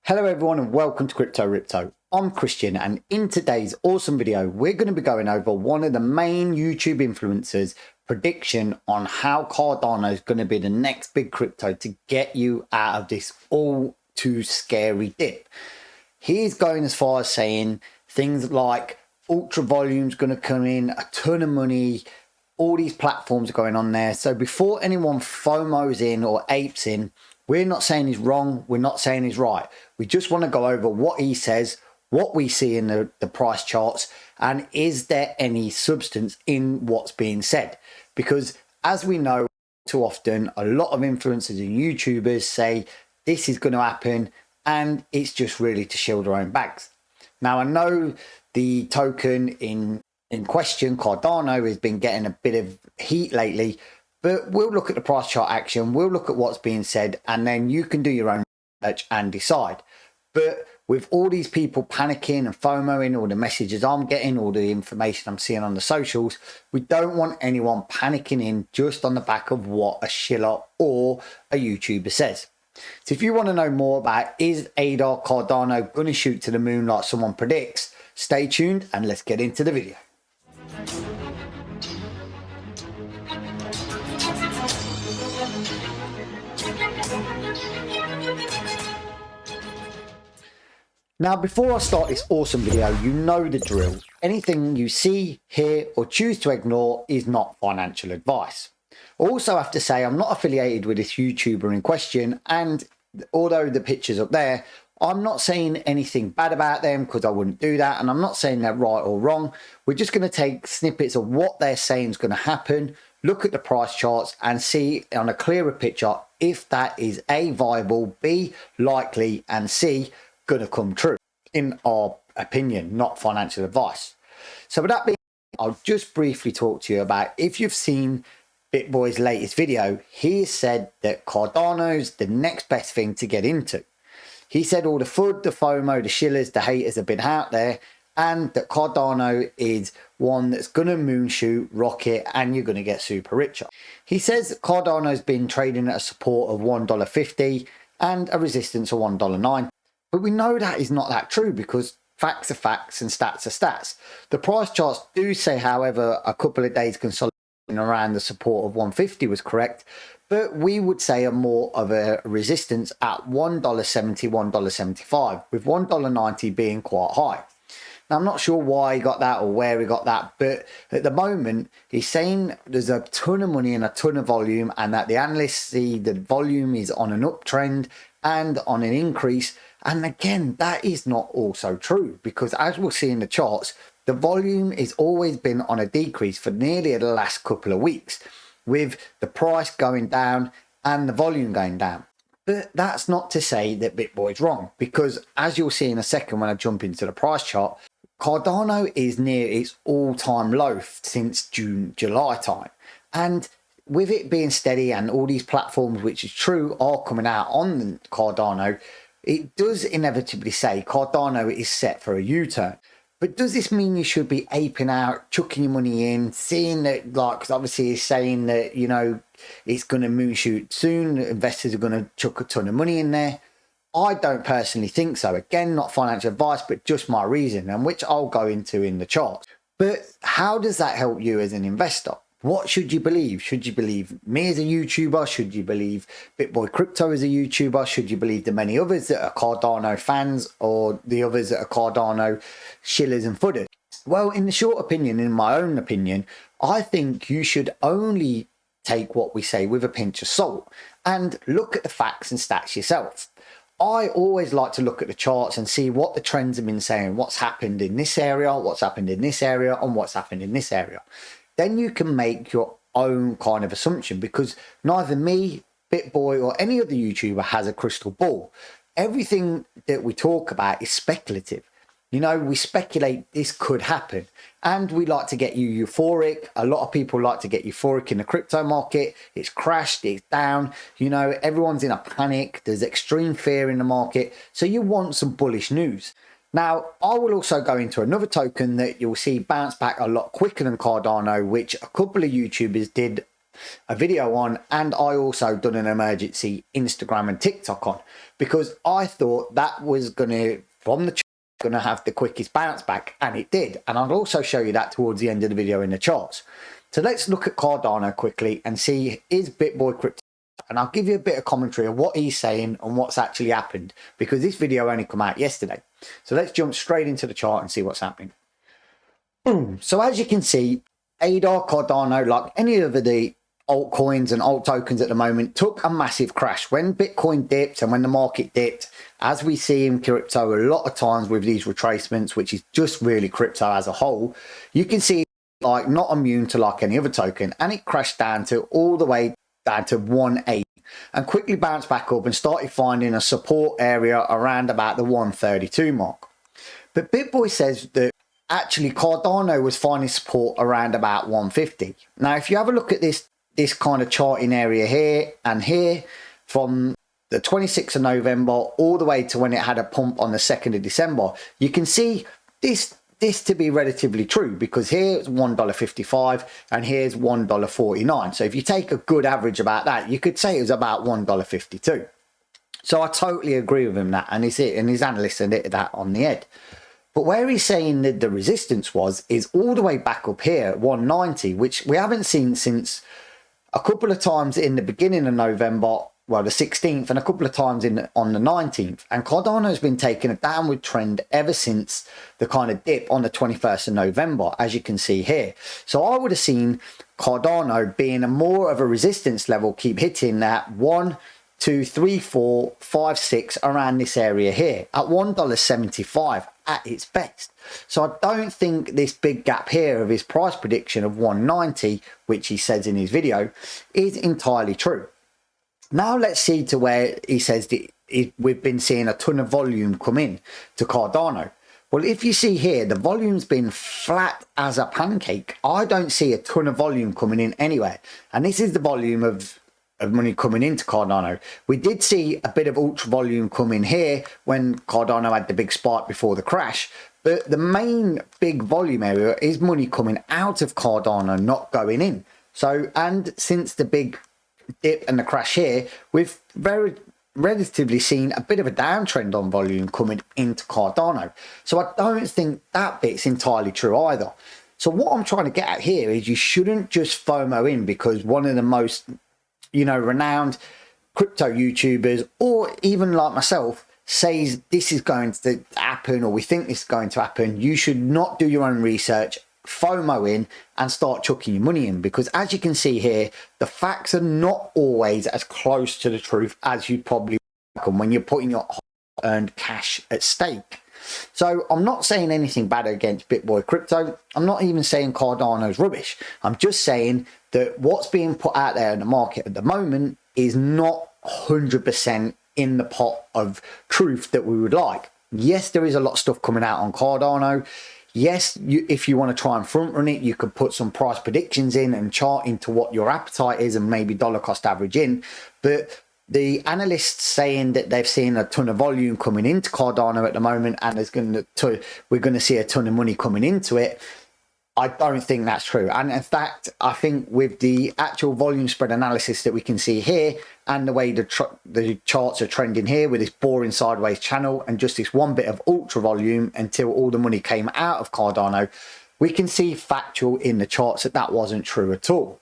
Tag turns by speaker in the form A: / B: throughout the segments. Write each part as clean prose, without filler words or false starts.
A: Hello everyone and welcome to Crypto Ripto. I'm Christian and in today's awesome video we're going to be going over one of the main YouTube influencers' prediction on how Cardano is going to be the next big crypto to get you out of this all too scary dip. He's going as far as saying things like ultra volume's going to come in, a ton of money, all these platforms are going on there. So before anyone FOMOs in or apes in, we're not saying he's wrong, we're not saying he's right. We just want to go over what he says, what we see in the price charts, and is there any substance in what's being said? Because as we know too often, a lot of influencers and YouTubers say this is going to happen and it's just really to shield their own bags. Now I know the token in question, Cardano, has been getting a bit of heat lately, but we'll look at the price chart action, we'll look at what's being said, and then you can do your own research and decide. But with all these people panicking and FOMOing, all the messages I'm getting, all the information I'm seeing on the socials, we don't want anyone panicking in just on the back of what a shiller or a YouTuber says. So if you want to know more about is ADA Cardano going to shoot to the moon like someone predicts, stay tuned and let's get into the video. Now, before I start this awesome video, you know the drill. Anything you see, hear, or choose to ignore is not financial advice. I also have to say I'm not affiliated with this YouTuber in question, and although the picture's up there, I'm not saying anything bad about them because I wouldn't do that, and I'm not saying they're right or wrong. We're just going to take snippets of what they're saying is going to happen, look at the price charts, and see on a clearer picture if that is A, viable, B, likely, and C, going to come true, in our opinion, not financial advice. So with that being said, I'll just briefly talk to you about, if you've seen Bitboy's latest video, he has said that Cardano's the next best thing to get into. He said all the FUD, the FOMO, the shillers, the haters have been out there, and that Cardano is one that's going to moonshoot, rocket, and you're going to get super rich. He says Cardano's been trading at a support of $1.50 and a resistance of $1.09. But we know that is not that true because facts are facts and stats are stats. The price charts do say, however, a couple of days consolidating around the support of 150 was correct, but we would say a more of a resistance at $1.70, $1.75, with $1.90 being quite high. Now, I'm not sure why he got that or where he got that, but at the moment, he's saying there's a ton of money and a ton of volume, and that the analysts see the volume is on an uptrend and on an increase. And again, that is not also true, because as we'll see in the charts, the volume has always been on a decrease for nearly the last couple of weeks, with the price going down and the volume going down. But that's not to say that Bitboy's wrong, because as you'll see in a second when I jump into the price chart, Cardano is near its all-time low since June, July time. And with it being steady and all these platforms, which is true, are coming out on Cardano, it does inevitably say Cardano is set for a U-turn. But does this mean you should be aping out, chucking your money in, seeing that, like, because obviously he's saying that, you know, it's going to moonshoot soon, investors are going to chuck a ton of money in there? I don't personally think so. Again, not financial advice, but just my reason, and which I'll go into in the chart. But how does that help you as an investor? What should you believe? Should you believe me as a YouTuber? Should you believe Bitboy Crypto as a YouTuber? Should you believe the many others that are Cardano fans, or the others that are Cardano shillers and fudders? Well, in the short opinion, in my own opinion, I think you should only take what we say with a pinch of salt and look at the facts and stats yourself. I always like to look at the charts and see what the trends have been saying, what's happened in this area, what's happened in this area, and what's happened in this area. Then you can make your own kind of assumption, because neither me, Bitboy, or any other YouTuber has a crystal ball. Everything that we talk about is speculative. You know, we speculate this could happen, and we like to get you euphoric. A lot of people like to get euphoric in the crypto market. It's crashed, it's down, you know, everyone's in a panic. There's extreme fear in the market. So you want some bullish news. Now, I will also go into another token that you'll see bounce back a lot quicker than Cardano, which a couple of YouTubers did a video on, and I also done an emergency Instagram and TikTok on, because I thought that was gonna, from the chart, gonna have the quickest bounce back, and it did. And I'll also show you that towards the end of the video in the charts. So let's look at Cardano quickly and see, is Bitboy crypto? And I'll give you a bit of commentary of what he's saying and what's actually happened, because this video only come out yesterday. So let's jump straight into the chart and see what's happening. Boom. So as you can see, ADA, Cardano, like any of the altcoins and alt tokens at the moment, took a massive crash when Bitcoin dipped and when the market dipped, as we see in crypto a lot of times with these retracements, which is just really crypto as a whole. You can see like not immune to like any other token, and it crashed down to all the way down to 180 and quickly bounced back up and started finding a support area around about the 132 mark. But Bitboy says that actually Cardano was finding support around about 150. Now if you have a look at this kind of charting area here and here, from the 26th of November all the way to when it had a pump on the 2nd of December, you can see this to be relatively true, because here's $1.55 and here's $1.49. So if you take a good average about that, you could say it was about $1.52. So I totally agree with him that, and his analysts had hit that on the head. But where he's saying that the resistance is all the way back up here at 190, which we haven't seen since a couple of times in the beginning of November, well, the 16th, and a couple of times on the 19th. And Cardano has been taking a downward trend ever since the kind of dip on the 21st of November, as you can see here. So I would have seen Cardano being a more of a resistance level, keep hitting that 1, 2, 3, 4, 5, 6 around this area here at $1.75 at its best. So I don't think this big gap here of his price prediction of 190, which he says in his video, is entirely true. Now let's see to where he says that we've been seeing a ton of volume come in to Cardano. Well, if you see here, the volume's been flat as a pancake. I don't see a ton of volume coming in anywhere. And this is the volume of money coming into Cardano. We did see a bit of ultra volume come in here when Cardano had the big spike before the crash. But the main big volume area is money coming out of Cardano, not going in. So, and since the big dip and the crash here, we've relatively seen a bit of a downtrend on volume coming into Cardano. So I don't think that bit's entirely true either. So what I'm trying to get at here is you shouldn't just FOMO in because one of the most, renowned crypto YouTubers, or even like myself, says this is going to happen, or we think this is going to happen. You should not do your own research, FOMO in and start chucking your money in, because as you can see here, the facts are not always as close to the truth as you'd probably reckon when you're putting your earned cash at stake. So I'm not saying anything bad against Bitboy crypto. I'm not even saying Cardano's rubbish. I'm just saying that what's being put out there in the market at the moment is not 100% in the pot of truth that we would like. Yes, there is a lot of stuff coming out on Cardano. Yes, if you want to try and front run it, you could put some price predictions in and chart into what your appetite is and maybe dollar cost average in. But the analysts saying that they've seen a ton of volume coming into Cardano at the moment and we're going to see a ton of money coming into it, I don't think that's true. And in fact, I think with the actual volume spread analysis that we can see here and the way the charts are trending here with this boring sideways channel and just this one bit of ultra volume until all the money came out of Cardano, we can see factual in the charts that wasn't true at all.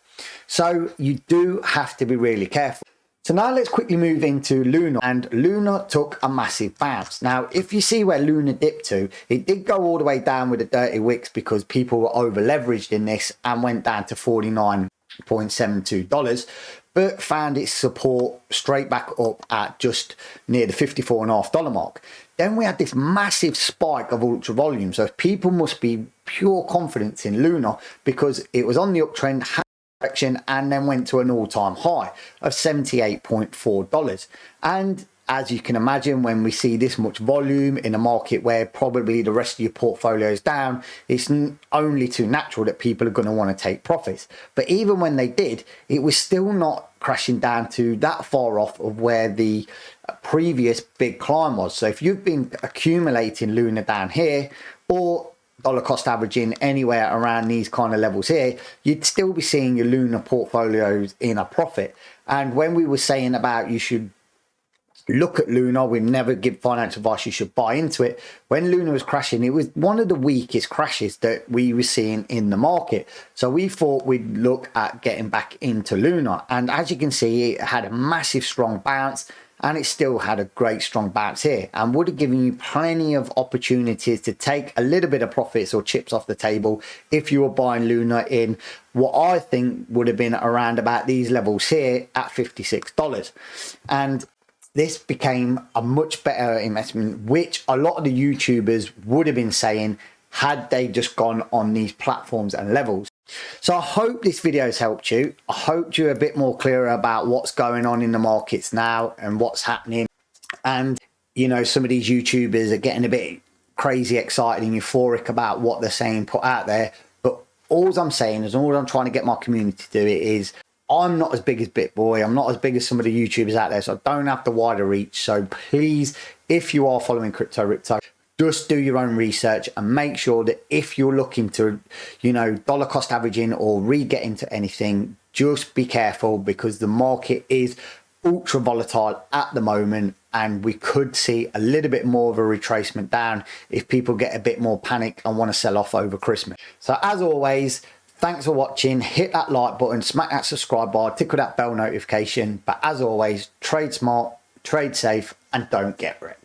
A: So you do have to be really careful. So now let's quickly move into Luna, and Luna took a massive bounce. Now, if you see where Luna dipped to, it did go all the way down with the dirty wicks because people were over leveraged in this and went down to $49.72, but found its support straight back up at just near the $54.50 mark. Then we had this massive spike of ultra volume. So people must be pure confidence in Luna because it was on the uptrend, and then went to an all-time high of $78.4. And as you can imagine, when we see this much volume in a market where probably the rest of your portfolio is down, it's only too natural that people are going to want to take profits. But even when they did, it was still not crashing down to that far off of where the previous big climb was. So if you've been accumulating Luna down here, or dollar cost averaging anywhere around these kind of levels here, you'd still be seeing your Luna portfolios in a profit. And when we were saying about you should look at Luna, we never give financial advice, you should buy into it. When Luna was crashing, it was one of the weakest crashes that we were seeing in the market. So we thought we'd look at getting back into Luna. And as you can see, it had a massive strong bounce, and it still had a great strong bounce here, and would have given you plenty of opportunities to take a little bit of profits or chips off the table if you were buying Luna in what I think would have been around about these levels here at $56. And this became a much better investment, which a lot of the YouTubers would have been saying had they just gone on these platforms and levels. So I hope this video has helped you. I hope you're a bit more clearer about what's going on in the markets now and what's happening. And, you know, some of these YouTubers are getting a bit crazy excited and euphoric about what they're saying put out there. But all I'm saying is, all I'm trying to get my community to do is, I'm not as big as Bitboy. I'm not as big as some of the YouTubers out there, so I don't have the wider reach. So please, if you are following Crypto Ripto, just do your own research and make sure that if you're looking to, you know, dollar cost averaging or re-get into anything, just be careful, because the market is ultra volatile at the moment, and we could see a little bit more of a retracement down if people get a bit more panic and want to sell off over Christmas. So as always, thanks for watching. Hit that like button, smack that subscribe bar, tickle that bell notification. But as always, trade smart, trade safe, and don't get wrecked.